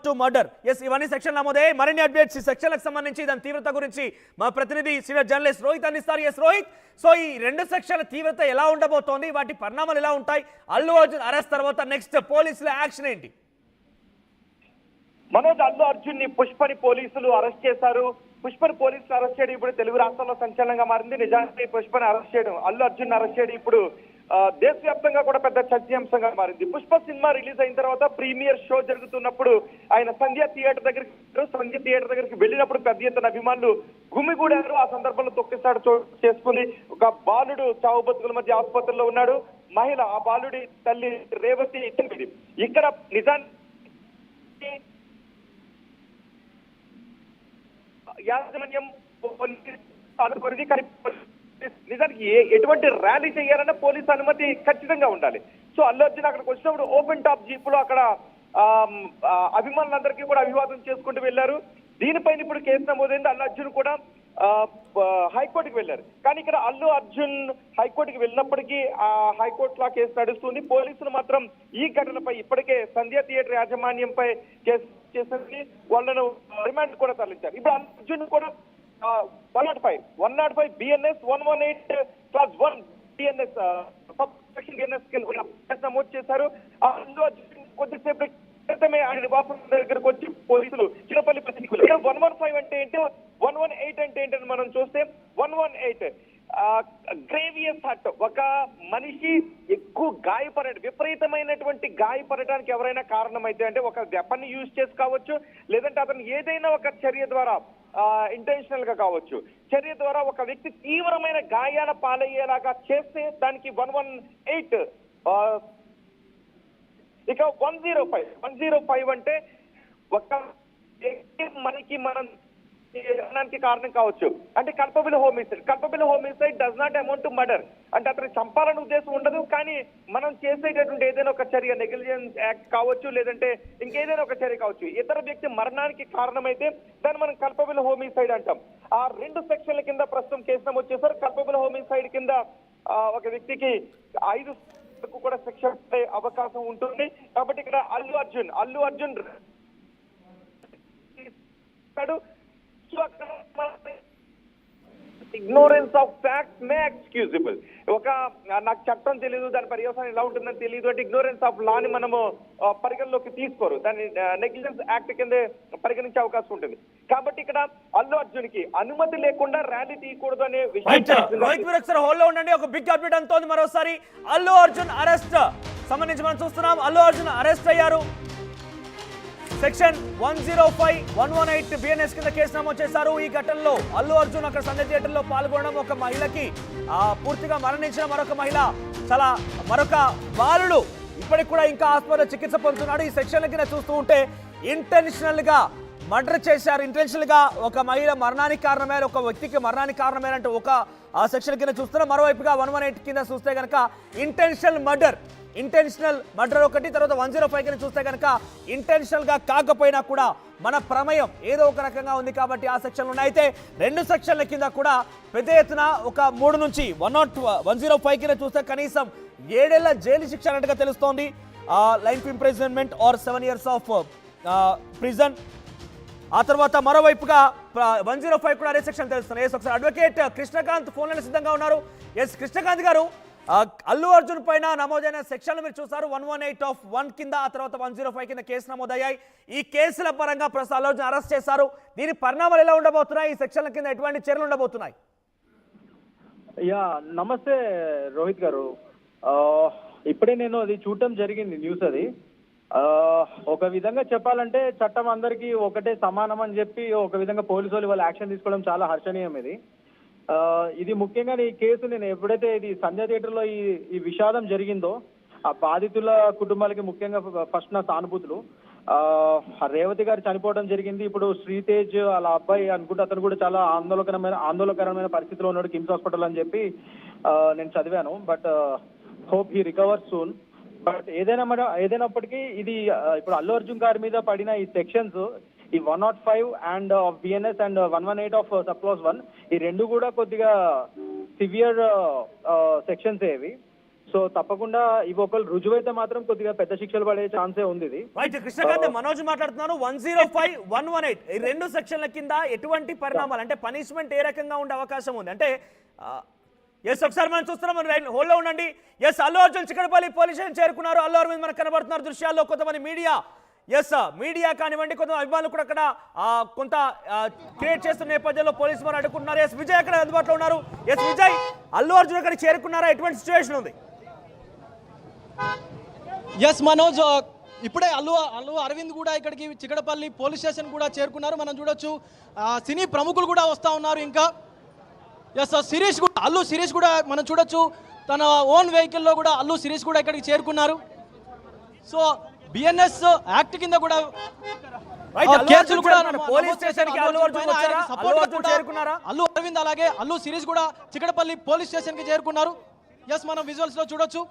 To murder. Yes, ఇవన్నీ section నమోదే. మరిన్ని updates ఈ సెక్షన్లకు సంబంధించి దాని తీవ్రత గురించి మా ప్రతినిధి సీనియర్ జర్నలిస్ట్ రోహిత్ అందిస్తారు. ఎస్ రోహిత్, సో ఈ రెండు సెక్షన్ల తీవ్రత ఎలా ఉండబోతోంది, వాటి పరిణామాలు ఎలా ఉంటాయి, అల్లు అర్జున్ అరెస్ట్ తర్వాత నెక్స్ట్ పోలీసుల యాక్షన్ ఏంటి? మనోజ్, అల్లు అర్జున్ ని పుష్పని పోలీసులు అరెస్ట్ చేశారు. పుష్పని పోలీసులు అరెస్ట్ చేయడం ఇప్పుడు తెలుగు రాష్ట్రాల్లో సంచలనంగా మారింది. నిజానికి పుష్పని అరెస్ట్ చేయడం, అల్లు అర్జున్ అరెస్ట్ చేయడం ఇప్పుడు దేశవ్యాప్తంగా కూడా పెద్ద చర్చాంశంగా మారింది. పుష్ప సినిమా రిలీజ్ అయిన తర్వాత ప్రీమియర్ షో జరుగుతున్నప్పుడు ఆయన సంధ్య థియేటర్ దగ్గరికి వెళ్ళినప్పుడు పెద్ద ఎత్తున అభిమానులు గుమిగూడారు. ఆ సందర్భంలో తొక్కిసాడు చేసుకుంది. ఒక బాలుడు చావు బతుకుల మధ్య ఆసుపత్రిలో ఉన్నాడు. మహిళ, ఆ బాలుడి తల్లి రేవతి ఇక్కడ నిజానికి యాజమాన్యం అనుకున్నది, కానీ నిజానికి ఎటువంటి ర్యాలీ చేయాలన్నా పోలీసు అనుమతి ఖచ్చితంగా ఉండాలి. సో అల్లు అర్జున్ అక్కడికి వచ్చినప్పుడు ఓపెన్ టాప్ జీప్ లో అక్కడ అభిమానులందరికీ కూడా అభివాదం చేసుకుంటూ వెళ్లారు. దీనిపైన ఇప్పుడు కేసు నమోదైంది. అల్లు అర్జున్ కూడా హైకోర్టుకి వెళ్లారు. కానీ ఇక్కడ అల్లు అర్జున్ హైకోర్టుకి వెళ్ళినప్పటికీ ఆ హైకోర్టులో కేసు నడుస్తుంది. పోలీసులు మాత్రం ఈ ఘటనపై ఇప్పటికే సంధ్య థియేటర్ యాజమాన్యంపై కేసు చేసి వాళ్ళను రిమాండ్ కూడా తరలించారు. ఇప్పుడు అల్లు అర్జున్ కూడా 105 BNS 118/1 BNS నమోదు చేశారు. అల్లు అర్జున్ కొద్దిసేపు క్రితమే ఆయన నివాసం దగ్గరకు వచ్చి పోలీసులు చిన్నపల్లి 115 అంటే ఏంటి, 118 అంటే ఏంటని మనం చూస్తే 118 గ్రేవియస్ హర్ట్, ఒక మనిషి ఎక్కువ గాయపడడం, విపరీతమైనటువంటి గాయపడటానికి ఎవరైనా కారణమైతే అంటే ఒక వెపన్ యూజ్ చేసి కావచ్చు, లేదంటే అతను ఏదైనా ఒక చర్య ద్వారా ఇంటెన్షనల్ గా కావచ్చు, చర్య ద్వారా ఒక వ్యక్తి తీవ్రమైన గాయాల పాలయ్యేలాగా చేస్తే దానికి 118. ఇక 105 అంటే ఒక వ్యక్తి మనం కారణం కావచ్చు, అంటే culpable homicide does not amount to murder, అంటే అతను చంపాలని ఉద్దేశం ఉండదు, కానీ మనం చేసేటటువంటి ఏదైనా ఒక చర్య, నెగ్లిజెన్స్ యాక్ట్ కావచ్చు, లేదంటే ఇంకేదైనా ఒక చర్య కావచ్చు, ఇతర వ్యక్తి మరణానికి కారణమైతే దాన్ని మనం కల్పబుల్ హోమిసైడ్ అంటాం. ఆ రెండు సెక్షన్ల కింద ప్రస్తుతం కేసు నమోదు చేశారు. కల్పబుల్ హోమిసైడ్ కింద ఒక వ్యక్తికి 5 కూడా శిక్ష పడే అవకాశం ఉంటుంది. కాబట్టి ఇక్కడ Allu Arjun ignorance of facts may excusable. ఒక నాకు చట్టం తెలియదు, దాని పర్యవసానం ఎలా ఉంటుందని తెలియదు అంటే ఇగ్నోరెన్స్ ఆఫ్ లా ని మనము పరిగణలోకి తీసుకోరు, దాన్ని నెగ్లిజెన్స్ యాక్ట్ కింద పరిగణించే అవకాశం ఉంటుంది. కాబట్టి ఇక్కడ అల్లు అర్జున్ కి అనుమతి లేకుండా ర్యాలీ తీయకూడదు అనే విషయం. హోల్లో ఉండండి, ఒక బిగ్ అప్డేట్ అంతోంది మరోసారి. అల్లు అర్జున్ అరెస్ట్ సంబంధించి మనం చూస్తున్నాం. అల్లు అర్జున్ అరెస్ట్ అయ్యారు. సెక్షన్ 105 118 BNS కింద కేసు నమోదు చేశారు. ఈ ఘటనలో అల్లు అర్జున్ అక్కడ సంజయ్ థియేటర్ లో పాల్గొనడం, ఒక మహిళకి పూర్తిగా మరణించిన మరొక బాలుడు ఇప్పటికి కూడా ఇంకా ఆసుపత్రిలో చికిత్స పొందుతున్నాడు. ఈ సెక్షన్ల కింద చూస్తూ ఉంటే ఇంటెన్షనల్ గా మర్డర్ చేశారు, ఇంటెన్షనల్ గా ఒక మహిళ మరణానికి కారణమైన, ఒక వ్యక్తికి మరణానికి కారణమైన అంటే ఒక సెక్షన్ కింద చూస్తున్నాం. మరోవైపుగా 118 కింద చూస్తే కనుక ఇంటెన్షనల్ మర్డర్ ఒకటి, తర్వాత 105 కింద చూస్తే కనుక ఇంటెన్షనల్ గా కాకపోయినా కూడా మన ప్రమేయం ఏదో ఒక రకంగా ఉంది కాబట్టి ఆ సెక్షన్లు ఉన్నాయి. అయితే రెండు సెక్షన్ల కింద కూడా పెద్ద ఎత్తున ఒక 3 నుంచి 105 కింద చూస్తే కనీసం 7 ఏళ్ల జైలు శిక్ష అన్నట్టుగా తెలుస్తోంది. Life imprisonment are 7 years of prison. ఆ తర్వాత మరోవైపుగా 105 కూడా అదే సెక్షన్ తెలుస్తుంది. ఎస్, ఒకసారి అడ్వకేట్ కృష్ణకాంత్ ఫోన్లో సిద్ధంగా ఉన్నారు. ఎస్ కృష్ణకాంత్ గారు, అల్లు అర్జున్ పైన నమోదైన సెక్షన్లు మీరు చూసారు. 118/1 కింద, ఆ తర్వాత 105 కింద కేసు నమోదయ్యాయి. ఈ కేసుల పరంగా ప్రస్తుతం అల్లు అర్జున్ అరెస్ట్ చేశారు. దీని పరిణామాలు ఎలా ఉండబోతున్నాయి, ఈ సెక్షన్ల కింద ఎటువంటి చర్యలు ఉండబోతున్నాయి? నమస్తే రోహిత్ గారు, ఇప్పుడే నేను అది చూడటం జరిగింది న్యూస్. అది ఒక విధంగా చెప్పాలంటే చట్టం అందరికీ ఒకటే సమానం అని చెప్పి ఒక విధంగా పోలీసు వాళ్ళు యాక్షన్ తీసుకోవడం చాలా హర్షణీయం. ఇది ముఖ్యంగా ఈ కేసు నేను ఎప్పుడైతే ఇది సంధ్య థియేటర్ లో ఈ విషాదం జరిగిందో ఆ బాధితుల కుటుంబాలకి ముఖ్యంగా ఫస్ట్ నా సానుభూతులు. రేవతి గారు చనిపోవడం జరిగింది. ఇప్పుడు శ్రీతేజ్ వాళ్ళ అబ్బాయి అనుకుంటే అతను కూడా చాలా ఆందోళనకరమైన పరిస్థితిలో ఉన్నాడు కిమ్స్ హాస్పిటల్ అని చెప్పి నేను చదివాను. But hope he recover soon. But ఏదైనప్పటికీ ఇది ఇప్పుడు అల్లు అర్జున్ గారి మీద పడిన ఈ సెక్షన్స్, ఈ 105 and BNS and 118 of sub class 1, ఈ రెండు కూడా కొద్దిగా సివియర్ సెక్షన్స్ ఏవి. సో తప్పకుండా ఇవి ఒకళ్ళు రుజువైతే మాత్రం కొద్దిగా పెద్ద శిక్షలు పడే ఛాన్సే ఉంది ఇది. రైట్ కృష్ణకాంత్, మనోజ్ మాట్లాడుతున్నాను. 105, 118 ఈ రెండు సెక్షన్ల కింద ఎటువంటి పరిణామాలు అంటే పనిష్మెంట్ ఏ రకంగా ఉండే అవకాశం ఉంది అంటే ఎస్ ఒకసారి మనం చూస్తున్నాం, మనం హోల్డ్లో ఉండండి. Yes Allu Arjun Chikkadpally police station చేరుకున్నారు. అల్లు అరవింద్ మనకు కనబడుతున్నారు దృశ్యాల్లో. కొంతమంది మీడియా కానివ్వండి, కొంత అభిమానులు కూడా అక్కడ కొంత క్రియేట్ చేస్తున్న నేపథ్యంలో పోలీసు వారు అడ్డుకుంటున్నారు. ఎస్ విజయ్ అక్కడ అందుబాటులో ఉన్నారు. ఎస్ విజయ్, అల్లు అర్జున్ అక్కడ చేరుకున్నారా? ఎటువంటి సిచ్యువేషన్ ఉంది? ఎస్ మనోజ్, ఇప్పుడే అల్లు అరవింద్ కూడా ఇక్కడికి చిక్కడపల్లి పోలీస్ స్టేషన్ కూడా చేరుకున్నారు. మనం చూడొచ్చు సినీ ప్రముఖులు కూడా వస్తూ ఉన్నారు. ఇంకా ఎస్ అల్లు శిరీష్ కూడా మనం చూడొచ్చు తన ఓన్ వెహికల్లో కూడా అల్లు శిరీష్ కూడా ఇక్కడికి చేరుకున్నారు. సో బిఎన్ఎస్ యాక్ట్ కింద కూడా కేసులు కూడా పోలీస్ స్టేషన్ కి అల్లు అర్జున్ చేరుకున్నారా? అల్లు అరవింద్ అలాగే అల్లు శిరీష్ కూడా చిక్కడపల్లి పోలీస్ స్టేషన్ కి చేరుకున్నారు. ఎస్ మనం విజువల్స్ లో చూడొచ్చు.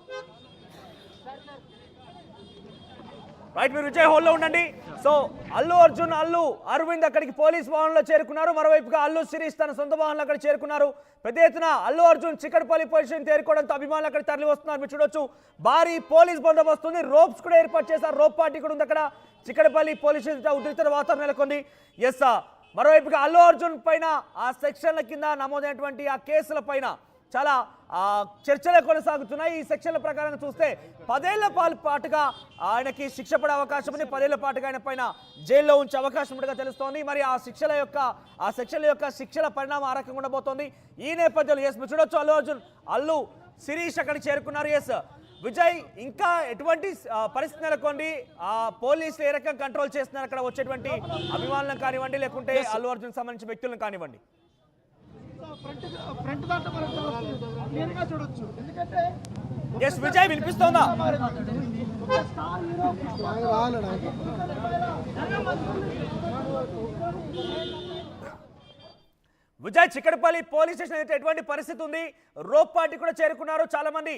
రైట్, మీరు విజయ్ హోల్లో ఉండండి. సో అల్లు అర్జున్, అల్లు అరవింద్ అక్కడికి పోలీస్ వాహనంలో చేరుకున్నారు. మరోవైపుగా అల్లు శిరీష్ తన సొంత వాహనంలో అక్కడ చేరుకున్నారు. పెద్ద ఎత్తున అల్లు అర్జున్ చిక్కడపల్లి పోలీస్ స్టేషన్ చేరుకోవడంతో అభిమానులు అక్కడ తరలి వస్తున్నారు. మీరు చూడొచ్చు భారీ పోలీస్ బందోబస్తు ఉంది. రోప్స్ కూడా ఏర్పాటు చేశారు. రోప్ పార్టీ కూడా ఉంది అక్కడ. చిక్కడపల్లి పోలీస్ స్టేషన్ ఉద్రిక్త వాతావరణం నెలకొంది. ఎస్ మరోవైపుగా అల్లు అర్జున్ పైన ఆ సెక్షన్ల కింద నమోదైనటువంటి ఆ కేసుల పైన చాలా చర్చలు కొనసాగుతున్నాయి. ఈ సెక్షన్ల ప్రకారం చూస్తే 10 ఏళ్ల పాటుగా ఆయనకి శిక్ష పడే అవకాశం ఉంది. 10 ఏళ్ల పాటుగా ఆయన పైన జైల్లో ఉంచే అవకాశం ఉన్నట్టుగా తెలుస్తోంది. మరి ఆ సెక్షన్ల యొక్క శిక్షల పరిణామం ఆ రకంగా ఉండబోతోంది. ఈ నేపథ్యంలో ఎస్ చూడొచ్చు అల్లు అర్జున్, అల్లు శిరీష్ అక్కడికి చేరుకున్నారు. ఎస్ విజయ్, ఇంకా ఎటువంటి పరిస్థితి నెలకొంది? పోలీసులు ఏ రకంగా కంట్రోల్ చేస్తున్నారు అక్కడ వచ్చేటువంటి అభిమానులను కానివ్వండి, లేకుంటే అల్లు అర్జున్ సంబంధించిన వ్యక్తులను కానివ్వండి? ఎస్ విజయ్, వినిపిస్తోందా? విజయ్, చిక్కడపల్లి పోలీస్ స్టేషన్ అయితే ఎటువంటి పరిస్థితి ఉంది? రోప్ పార్టీ కూడా చేరుకున్నారు. చాలా మంది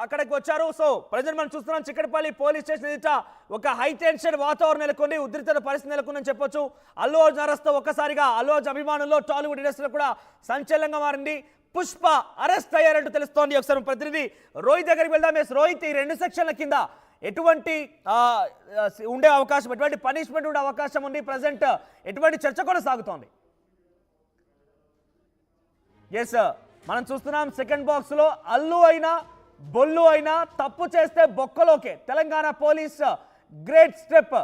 అక్కడికి వచ్చారు. సో ప్రజెంట్ మనం చూస్తున్నాం చిక్కడపల్లి పోలీస్ స్టేషన్ ఎదుట ఒక హై టెన్షన్ వాతావరణం నెలకొంది. ఉద్రిక్త పరిస్థితి నెలకొందని చెప్పొచ్చు. అల్లు అర్జున్ అరెస్ట్ తో ఒక్కసారిగా అల్లు అర్జున్ అభిమానుల్లో టాలీవుడ్ ఇండస్ట్రీలో కూడా సంచలనంగా మారింది. పుష్ప అరెస్ట్ అయ్యారంటూ తెలుస్తోంది. ఒకసారి ప్రతినిధి రోహిత్ దగ్గరికి వెళ్దాం. రోహిత్, ఈ రెండు సెక్షన్ల కింద ఎటువంటి ఉండే అవకాశం, ఎటువంటి పనిష్మెంట్ ఉండే అవకాశం ఉంది? ప్రజెంట్ ఎటువంటి చర్చ కూడా సాగుతోంది? ఎస్ మనం చూస్తున్నాం సెకండ్ బాక్స్ లో అల్లు అయినా బొల్లు అయినా తప్పు చేస్తే బొక్కలోకే. తెలంగాణ పోలీస్ గ్రేట్ స్టెప్,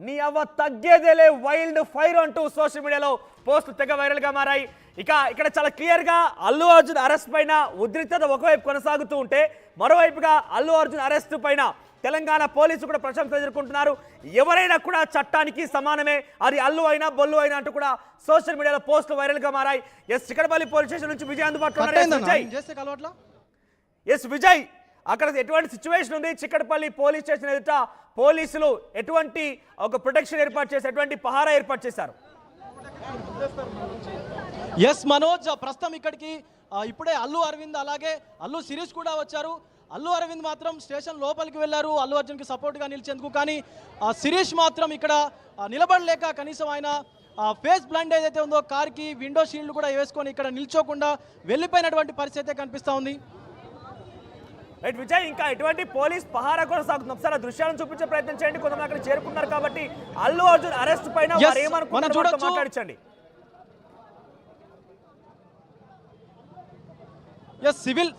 నీ అవ్వ తగ్గేదేలే వైల్డ్ ఫైర్ అంటూ సోషల్ మీడియాలో పోస్టులు తెగ వైరల్ గా మారాయి. ఇక్కడ చాలా క్లియర్ గా అల్లు అర్జున్ అరెస్ట్ పైన ఉద్రిక్తత ఒకవైపు కొనసాగుతూ ఉంటే, మరోవైపుగా అల్లు అర్జున్ అరెస్ట్ పైన తెలంగాణ పోలీసులు కూడా ప్రశంసలు ఎదుర్కొంటున్నారు. ఎవరైనా కూడా చట్టానికి సమానమే, అది అల్లు అయినా బొల్లు అయినా అంటూ కూడా సోషల్ మీడియాలో పోస్టులు వైరల్ గా మారాయి. ఎస్ చిక్కడపల్లి పోలీస్ స్టేషన్ నుంచి విజయ్ అందుబాటులో ఉన్నారు. ఎస్ విజయ్, అక్కడ ఎటువంటి సిచ్యువేషన్ ఉంది? చిక్కడపల్లి పోలీస్ స్టేషన్ ఎదుట పోలీసులు ఎటువంటి ఒక ప్రొటెక్షన్ ఏర్పాటు చేసి ఎటువంటి పహారా ఏర్పాటు చేశారు? ఎస్ మనోజ్, ప్రస్తుతం ఇక్కడికి ఇప్పుడే అల్లు అరవింద్ అలాగే అల్లు శిరీష్ కూడా వచ్చారు. అల్లు అరవింద్ మాత్రం స్టేషన్ లోపలికి వెళ్ళారు అల్లు అర్జున్కి సపోర్ట్గా నిలిచేందుకు. కానీ శిరీష్ మాత్రం ఇక్కడ నిలబడలేక కనీసం ఆయన ఫేస్ బ్లైండ్ ఏదైతే ఉందో కార్కి విండో షీల్డ్ కూడా వేసుకొని ఇక్కడ నిల్చోకుండా వెళ్ళిపోయినటువంటి పరిస్థితి కనిపిస్తూ ఉంది. రైట్ విజయ్, ఇంకా ఎటువంటి పోలీస్ పహారా కూడా సాగుతుంది? ఒకసారి ఆ దృశ్యాలను చూపించే ప్రయత్నం చేయండి. కొంతమంది అక్కడ చేరుకున్నారు కాబట్టి అల్లు అర్జున్ అరెస్ట్ పైన మాట్లాడించండి.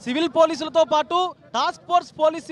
సివిల్ పోలీసులతో పాటు టాస్క్ ఫోర్స్ పోలీసు